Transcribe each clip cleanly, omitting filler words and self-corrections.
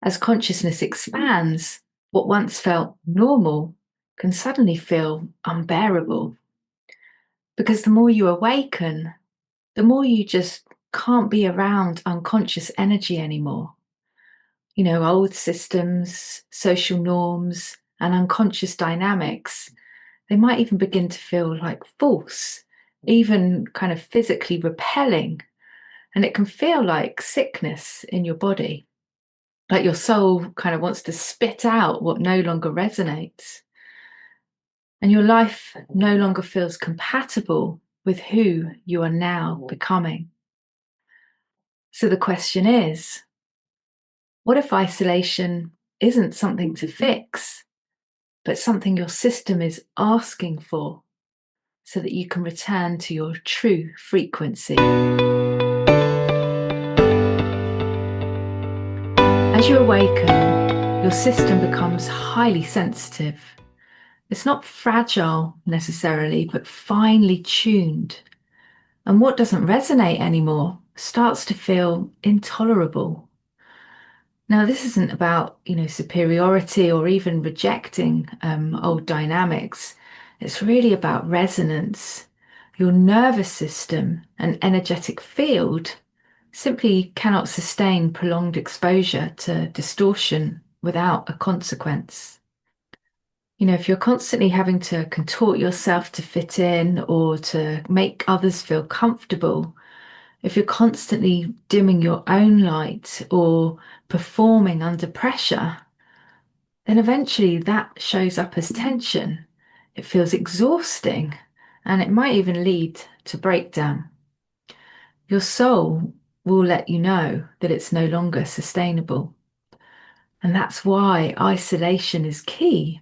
As consciousness expands, what once felt normal can suddenly feel unbearable. Because the more you awaken, the more you just can't be around unconscious energy anymore. Old systems, social norms, and unconscious dynamics, they might even begin to feel like false, even kind of physically repelling. And it can feel like sickness in your body, like your soul kind of wants to spit out what no longer resonates. And your life no longer feels compatible with who you are now becoming. So the question is, what if isolation isn't something to fix, but something your system is asking for so that you can return to your true frequency? As you awaken, your system becomes highly sensitive. It's not fragile necessarily, but finely tuned. And what doesn't resonate anymore starts to feel intolerable. Now, this isn't about, superiority or even rejecting old dynamics. It's really about resonance. Your nervous system and energetic field simply cannot sustain prolonged exposure to distortion without a consequence. If you're constantly having to contort yourself to fit in or to make others feel comfortable, if you're constantly dimming your own light or performing under pressure, then eventually that shows up as tension. It feels exhausting and it might even lead to breakdown. Your soul will let you know that it's no longer sustainable. And that's why isolation is key.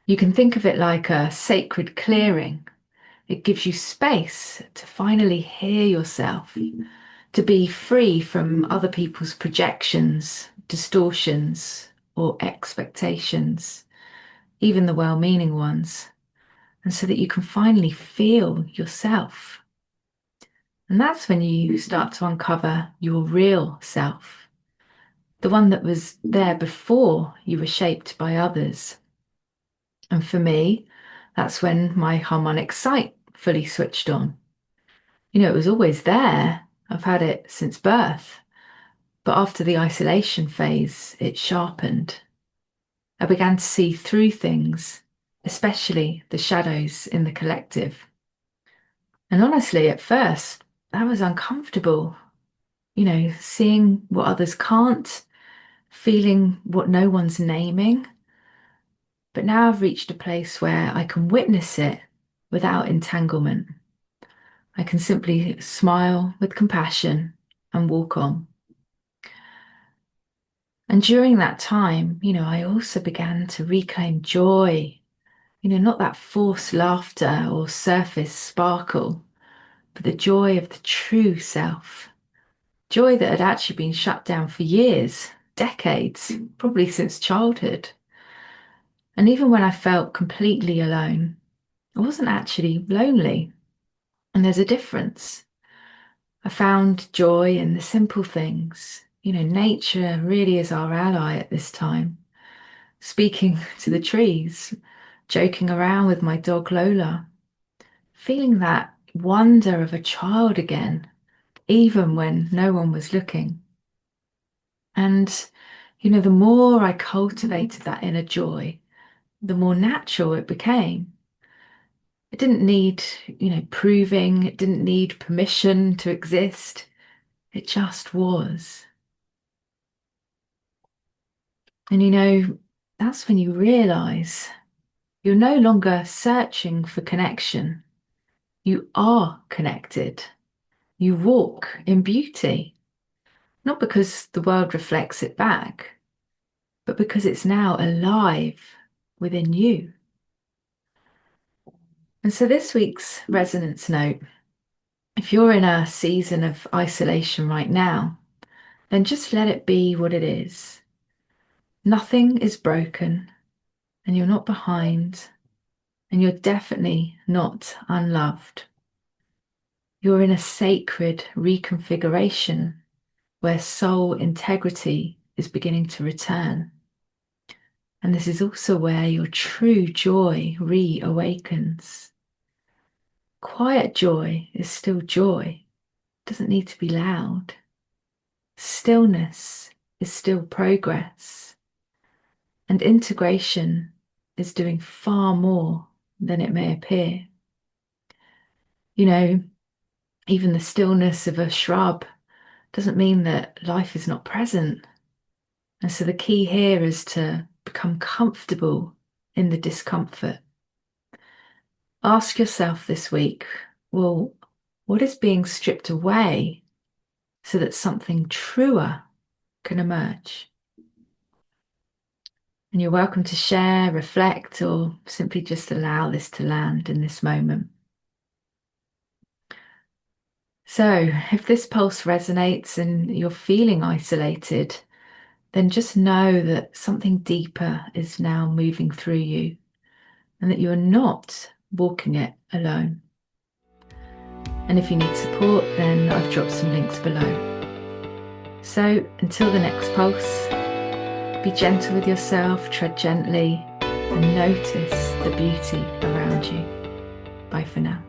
You can think of it like a sacred clearing. It gives you space to finally hear yourself, to be free from other people's projections, distortions, or expectations, even the well-meaning ones, and so that you can finally feel yourself. And that's when you start to uncover your real self, the one that was there before you were shaped by others. And for me, that's when my harmonic sight fully switched on. It was always there. I've had it since birth. But after the isolation phase, it sharpened. I began to see through things, especially the shadows in the collective. And honestly, at first, that was uncomfortable. Seeing what others can't, feeling what no one's naming. But now I've reached a place where I can witness it without entanglement. I can simply smile with compassion and walk on. And during that time, I also began to reclaim joy, not that forced laughter or surface sparkle, but the joy of the true self. Joy that had actually been shut down for years, decades, probably since childhood. And even when I felt completely alone, I wasn't actually lonely. And there's a difference. I found joy in the simple things. Nature really is our ally at this time. Speaking to the trees, joking around with my dog Lola, feeling that wonder of a child again, even when no one was looking. And, the more I cultivated that inner joy, the more natural it became. It didn't need, proving, it didn't need permission to exist. It just was. And that's when you realize you're no longer searching for connection. You are connected. You walk in beauty, not because the world reflects it back, but because it's now alive within you. And so this week's resonance note, if you're in a season of isolation right now, then just let it be what it is. Nothing is broken, and you're not behind, and you're definitely not unloved. You're in a sacred reconfiguration where soul integrity is beginning to return. And this is also where your true joy reawakens. Quiet joy is still joy, it doesn't need to be loud. Stillness is still progress. And integration is doing far more than it may appear. You know, even the stillness of a shrub doesn't mean that life is not present. And so the key here is to become comfortable in the discomfort. Ask yourself this week, well, what is being stripped away so that something truer can emerge? And you're welcome to share, reflect, or simply just allow this to land in this moment. So, if this pulse resonates and you're feeling isolated, then just know that something deeper is now moving through you and that you're not walking it alone. And if you need support, then I've dropped some links below. So, until the next pulse, be gentle with yourself, tread gently, and notice the beauty around you. Bye for now.